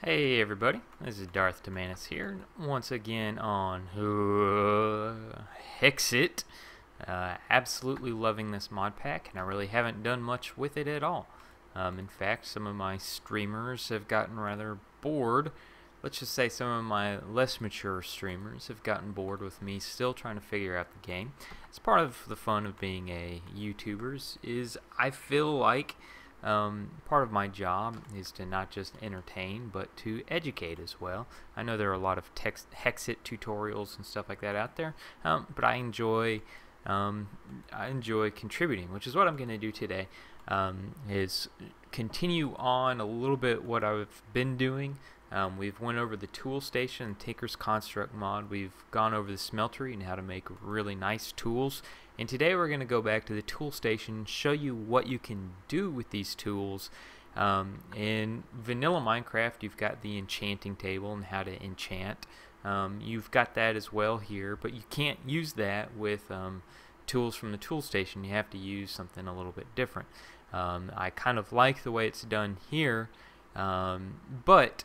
Hey everybody, this is DarthTimmanis here, once again on Hexxit. Absolutely loving this mod pack, and I really haven't done much with it at all. In fact, some of my streamers have gotten rather bored. Let's just say some of my less mature streamers have gotten bored with me still trying to figure out the game. It's part of the fun of being a YouTuber is I feel like part of my job is to not just entertain, but to educate as well. I know there are a lot of Hexxit tutorials and stuff like that out there, but I enjoy contributing, which is what I'm going to do today. Is continue on a little bit what I've been doing. We've went over the tool station, Tinker's Construct mod. We've gone over the smeltery and how to make really nice tools. And today we're going to go back to the tool station, show you what you can do with these tools. In vanilla Minecraft, you've got the enchanting table and how to enchant. You've got that as well here, but you can't use that with tools from the tool station. You have to use something a little bit different. I kind of like the way it's done here, but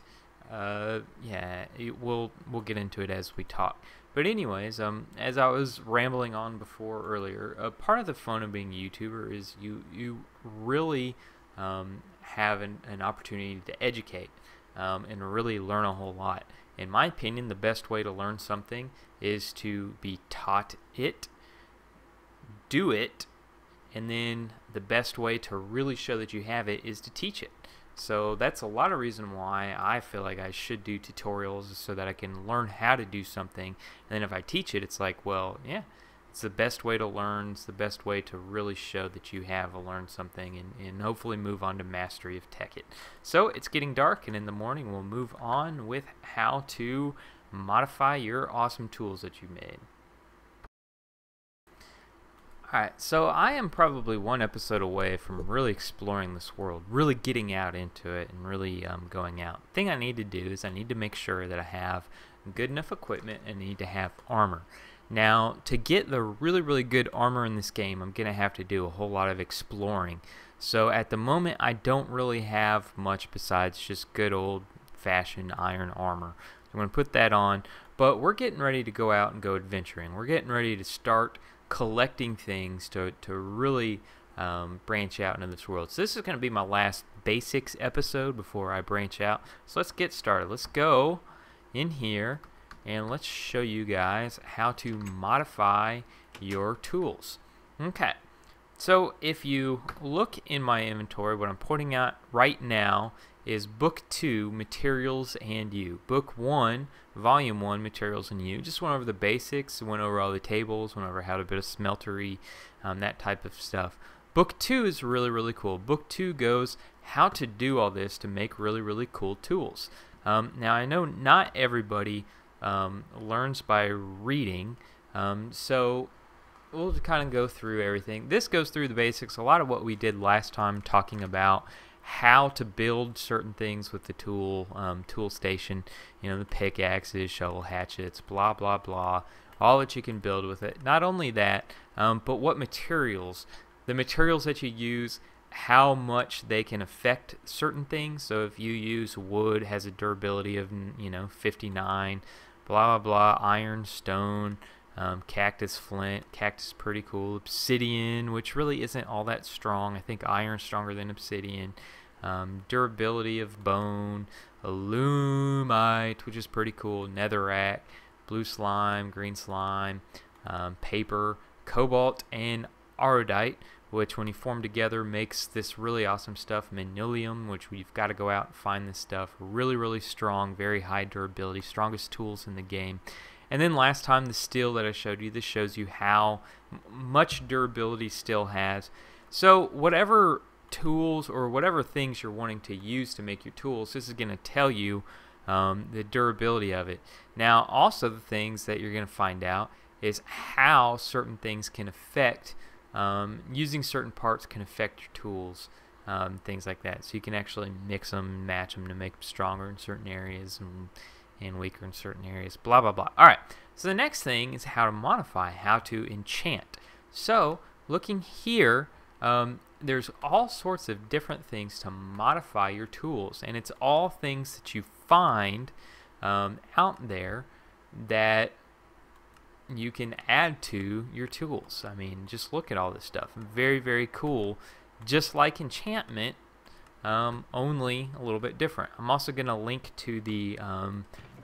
yeah, we'll get into it as we talk. But anyways, as I was rambling on before earlier, part of the fun of being a YouTuber is you really have an opportunity to educate and really learn a whole lot. In my opinion, the best way to learn something is to be taught it, do it, and then the best way to really show that you have it is to teach it. So that's a lot of reason why I feel like I should do tutorials, so that I can learn how to do something, and then if I teach it, it's like, well, yeah, it's the best way to learn. It's the best way to really show that you have learned something, and hopefully move on to mastery of Tekkit. So it's getting dark, and in the morning we'll move on with how to modify your awesome tools that you made. Alright, so I am probably one episode away from really exploring this world, really getting out into it, and really going out. The thing I need to do is I need to make sure that I have good enough equipment and need to have armor. Now, to get the really good armor in this game, I'm going to have to do a whole lot of exploring. So at the moment, I don't really have much besides just good old-fashioned iron armor. I'm going to put that on, but we're getting ready to go out and go adventuring. We're getting ready to start collecting things to really branch out into this world. So this is going to be my last basics episode before I branch out. So let's get started. Let's go in here and let's show you guys how to modify your tools. Okay, so if you look in my inventory, what I'm pointing out right now is Book 2, Materials and You. Book 1, Volume 1, Materials and You. Just went over the basics, went over all the tables, went over how to build a smeltery, that type of stuff. Book 2 is really cool. Book 2 goes how to do all this to make really cool tools. Now I know not everybody learns by reading, so we'll kind of go through everything. This goes through the basics, a lot of what we did last time, talking about how to build certain things with the tool station, you know, the pickaxes, shovel hatchets, blah blah, all that you can build with it. Not only that, but what materials, the materials that you use, how much they can affect certain things. So if you use wood, has a durability of 59, blah blah, iron, stone, cactus, flint. Cactus pretty cool. Obsidian, which really isn't all that strong. I think iron's stronger than obsidian. Durability of bone. Alumite, which is pretty cool. Netherrack, blue slime, green slime, paper, cobalt, and aurudite, which when you form together makes this really awesome stuff. Manilium, which we've got to go out and find this stuff. Really strong, very high durability, strongest tools in the game. And then last time, the steel that I showed you, this shows you how much durability steel has. So whatever tools or whatever things you're wanting to use to make your tools, this is going to tell you the durability of it. Now also the things that you're going to find out is how certain things can affect, using certain parts can affect your tools, things like that. So you can actually mix them, match them to make them stronger in certain areas and weaker in certain areas, blah blah blah. Alright, so the next thing is how to modify, how to enchant. So looking here, there's all sorts of different things to modify your tools, and it's all things that you find out there that you can add to your tools. I mean, just look at all this stuff. Very, very cool. Just like enchantment, only a little bit different. I'm also going to link to the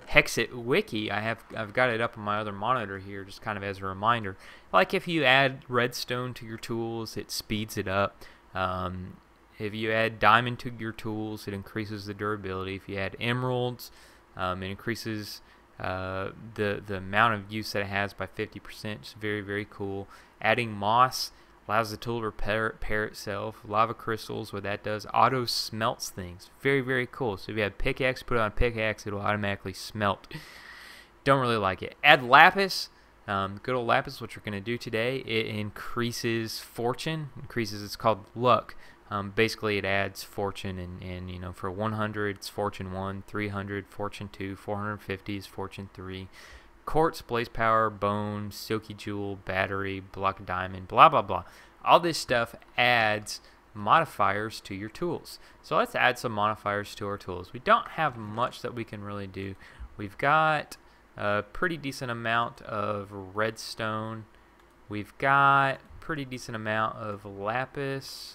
Hexxit wiki. I've got it up on my other monitor here, just kind of as a reminder. Like if you add redstone to your tools, it speeds it up. If you add diamond to your tools, it increases the durability. If you add emeralds, it increases the amount of use that it has by 50%. It's very, very cool. Adding moss allows the tool to repair itself. Lava crystals, what that does, auto smelts things. Very, very cool. So if you have pickaxe, put it on pickaxe, it'll automatically smelt. Don't really like it. Add lapis. Good old lapis, which we're going to do today. It increases fortune. It's called luck. Basically, it adds fortune, and you know, for 100, it's fortune 1, 300, fortune 2, 450 is fortune 3. Quartz, blaze power, bone, silky jewel, battery, block of diamond, blah, blah, blah. All this stuff adds modifiers to your tools. So let's add some modifiers to our tools. We don't have much that we can really do. We've got a pretty decent amount of redstone. We've got a pretty decent amount of lapis.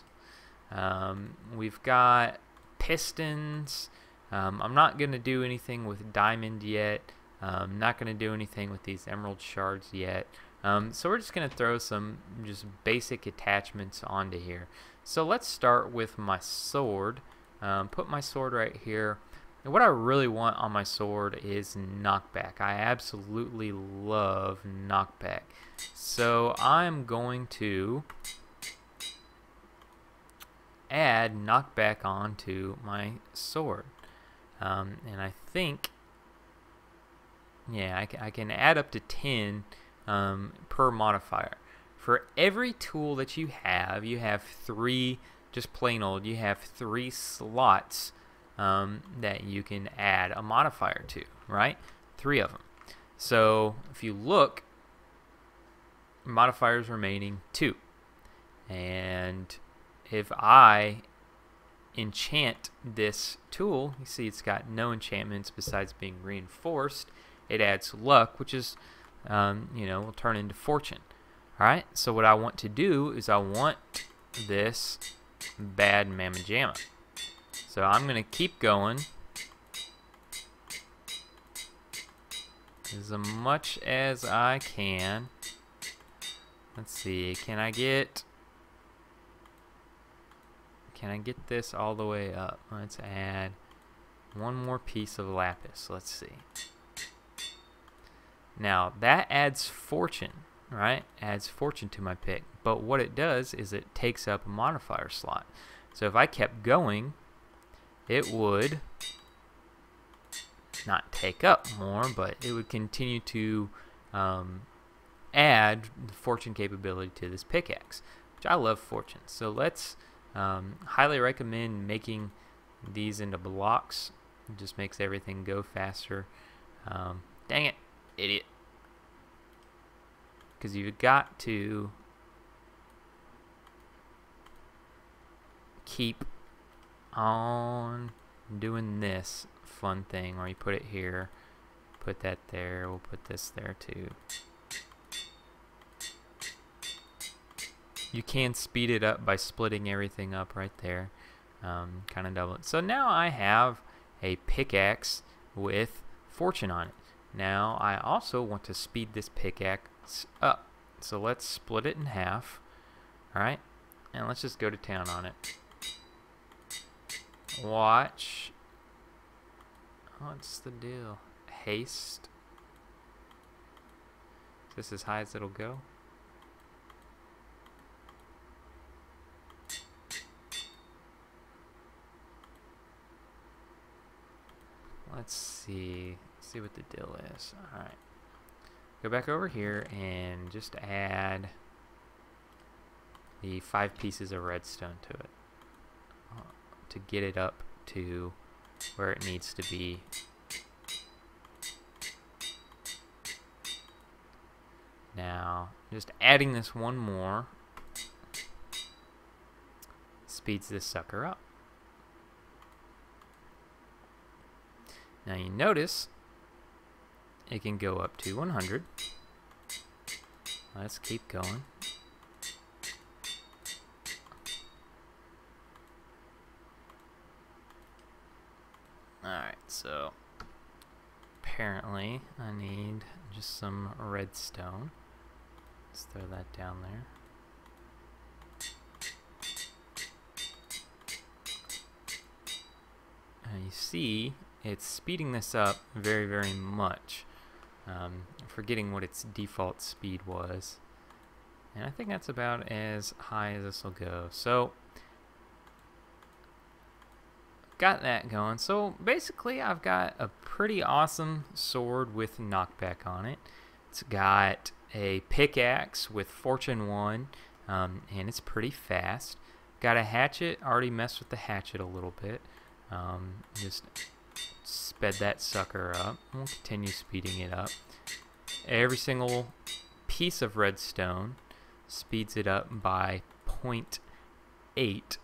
We've got pistons. I'm not going to do anything with diamond yet. I'm not going to do anything with these emerald shards yet. So we're just going to throw some just basic attachments onto here. So let's start with my sword. Put my sword right here. And what I really want on my sword is knockback. I absolutely love knockback. So I'm going to add knockback onto my sword. And I think, yeah, I can add up to 10 per modifier. For every tool that you have 3, just plain old, you have 3 slots that you can add a modifier to, right? 3 of them. So if you look, modifiers remaining 2. And if I enchant this tool, you see it's got no enchantments besides being reinforced. It adds luck, which is, you know, will turn into fortune. Alright, so what I want to do is I want this bad mamma jamma. So I'm going to keep going as much as I can. Let's see, can I get this all the way up? Let's add one more piece of lapis. Let's see. Now that adds fortune, right? Adds fortune to my pick. But what it does is it takes up a modifier slot. So if I kept going, it would not take up more, but it would continue to add the fortune capability to this pickaxe, which I love fortune. So let's highly recommend making these into blocks. It just makes everything go faster. Dang it, idiot. Because you've got to keep on doing this fun thing where you put it here, put that there, we'll put this there too. You can speed it up by splitting everything up right there, kind of double it. So now I have a pickaxe with fortune on it. Now I also want to speed this pickaxe up. So let's split it in half. Alright, and let's just go to town on it. Watch. What's the deal? Haste. Is this as high as it'll go? Let's see. See what the deal is. Alright. Go back over here and just add the 5 pieces of redstone to it to get it up to where it needs to be. Now, just adding this one more speeds this sucker up. Now you notice it can go up to 100. Let's keep going. Alright, so apparently I need just some redstone. Let's throw that down there. And you see it's speeding this up very, very much. Forgetting what its default speed was. And I think that's about as high as this will go. So got that going. So basically I've got a pretty awesome sword with knockback on it. It's got a pickaxe with Fortune 1, and it's pretty fast. Got a hatchet. Already messed with the hatchet a little bit. Just sped that sucker up. We'll continue speeding it up. Every single piece of redstone speeds it up by 0.8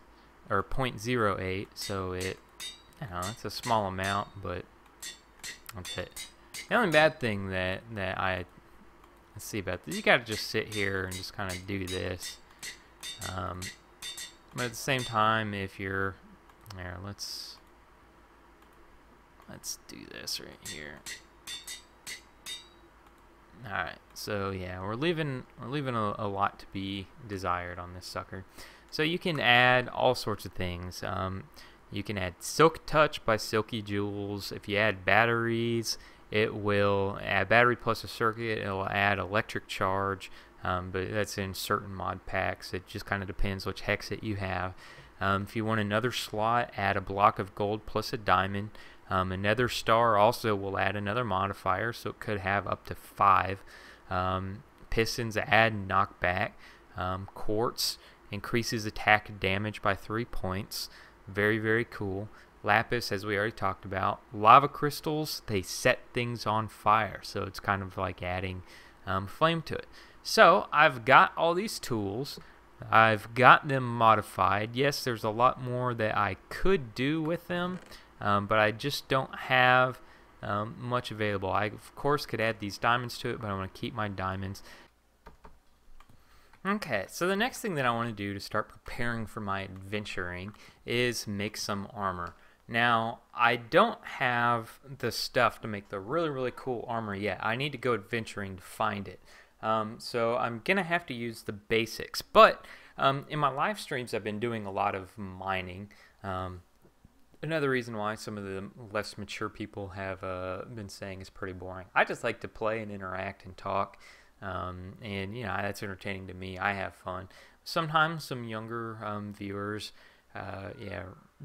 or 0.08, so it, it's a small amount, but that's it. The only bad thing that I see about this, you gotta just sit here and just kind of do this. But at the same time, if you're there, let's do this right here. Alright, so yeah, we're leaving a lot to be desired on this sucker. So you can add all sorts of things. You can add Silk Touch by Silky Jewels. If you add batteries, it will add battery plus a circuit. It will add electric charge, but that's in certain mod packs. It just kind of depends which Hexxit you have. If you want another slot, add a block of gold plus a diamond. Another star also will add another modifier, so it could have up to 5. Pistons add knockback. Quartz increases attack damage by 3 points. Very, very cool. Lapis, as we already talked about. Lava crystals, they set things on fire, so it's kind of like adding flame to it. So I've got all these tools. I've got them modified. Yes, there's a lot more that I could do with them, but I just don't have much available. I, of course, could add these diamonds to it, but I want to keep my diamonds. Okay, so the next thing that I want to do to start preparing for my adventuring is make some armor. Now, I don't have the stuff to make the really, really cool armor yet. I need to go adventuring to find it. So I'm going to have to use the basics. But in my live streams, I've been doing a lot of mining. Another reason why some of the less mature people have been saying is pretty boring. I just like to play and interact and talk. And you know, that's entertaining to me. I have fun. Sometimes some younger viewers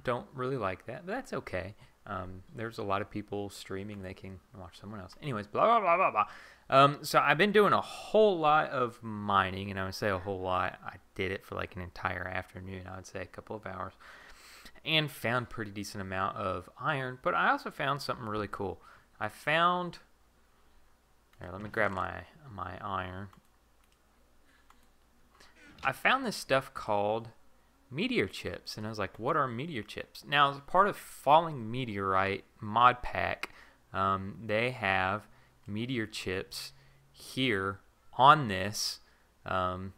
don't really like that, but that's okay. There's a lot of people streaming, they can watch someone else. Anyways, blah blah blah blah blah. So I've been doing a whole lot of mining, and I would say a whole lot. I did it for like an entire afternoon. I would say a couple of hours, and found pretty decent amount of iron. But I also found something really cool. I found. Here, let me grab my iron. I found this stuff called Meteor Chips, and I was like, what are Meteor Chips? Now, as part of Falling Meteorite Mod Pack, they have Meteor Chips here on this in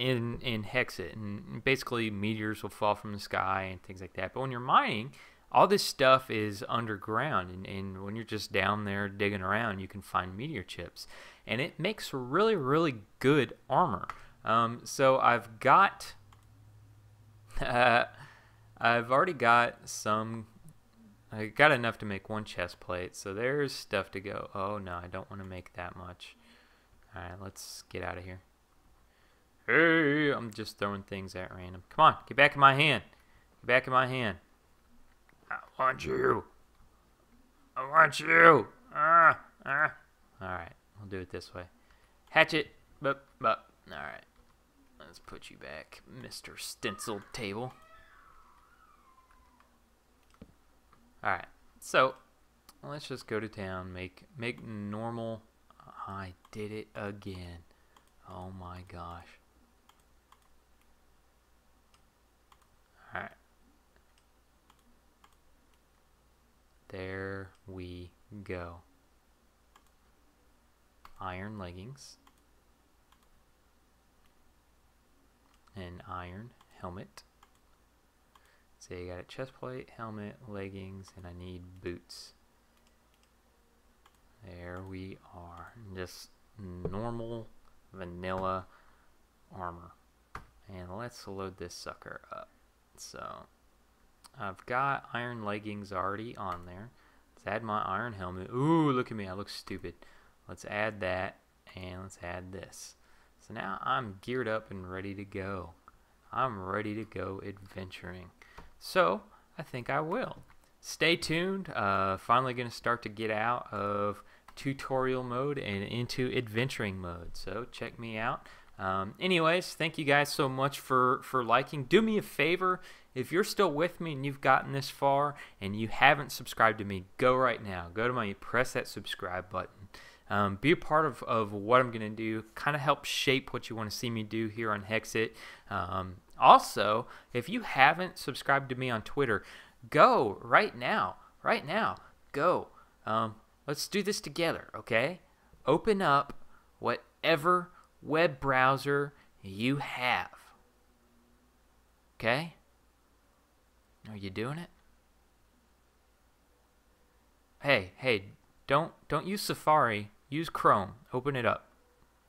Hexxit, and basically meteors will fall from the sky and things like that. But when you're mining, all this stuff is underground, and when you're just down there digging around, you can find meteor chips, and it makes really, really good armor. So I've got, I've already got some. I got enough to make one chest plate, so there's stuff to go. Oh no, I don't want to make that much. All right, let's get out of here. Hey, I'm just throwing things at random. Come on, get back in my hand. Get back in my hand. I want you. I want you. Alright, we'll do it this way. Hatchet. Alright. Let's put you back, Mr. Stenciled Table. Alright, so let's just go to town. Make normal. I did it again. Oh my gosh. Alright. There we go. Iron leggings. An iron helmet. So you got a chest plate, helmet, leggings, and I need boots. There we are. Just normal vanilla armor. And let's load this sucker up. So I've got iron leggings already on there. Let's add my iron helmet. Ooh, look at me, I look stupid. Let's add that, and let's add this. So now I'm geared up and ready to go. I'm ready to go adventuring. So I think I will. Stay tuned. Finally going to start to get out of tutorial mode and into adventuring mode. So check me out. Anyways, thank you guys so much for liking. Do me a favor, if you're still with me and you've gotten this far and you haven't subscribed to me, go right now. Go to my, press that subscribe button. Be a part of what I'm going to do. Kind of help shape what you want to see me do here on Hexxit. Also, if you haven't subscribed to me on Twitter, go right now. Right now. Go. Let's do this together, okay? Open up whatever web browser you have. Okay? Are you doing it? Hey, don't use Safari. Use Chrome. Open it up.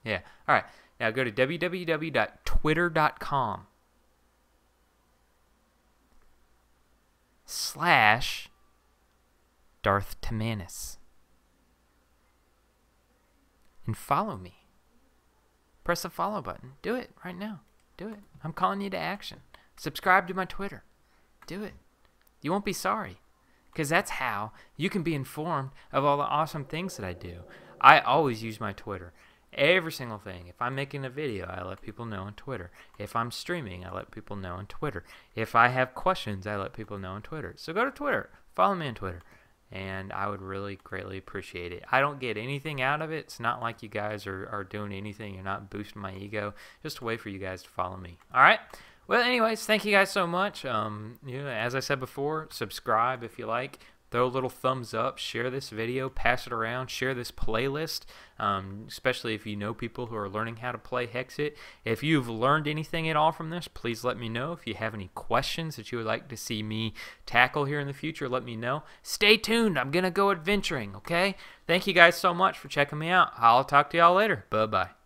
Yeah. All right. Now go to www.twitter.com/DarthTimmanis and follow me. Press the follow button. Do it right now. Do it. I'm calling you to action. Subscribe to my Twitter. Do it. You won't be sorry, because that's how you can be informed of all the awesome things that I do. I always use my Twitter. Every single thing. If I'm making a video, I let people know on Twitter. If I'm streaming, I let people know on Twitter. If I have questions, I let people know on Twitter. So go to Twitter. Follow me on Twitter. And I would really greatly appreciate it. I don't get anything out of it. It's not like you guys are doing anything. You're not boosting my ego. Just a way for you guys to follow me. All right? Well, anyways, thank you guys so much. As I said before, subscribe if you like. Throw a little thumbs up. Share this video. Pass it around. Share this playlist, especially if you know people who are learning how to play Hexxit. If you've learned anything at all from this, please let me know. If you have any questions that you would like to see me tackle here in the future, let me know. Stay tuned. I'm going to go adventuring, okay? Thank you guys so much for checking me out. I'll talk to y'all later. Bye-bye.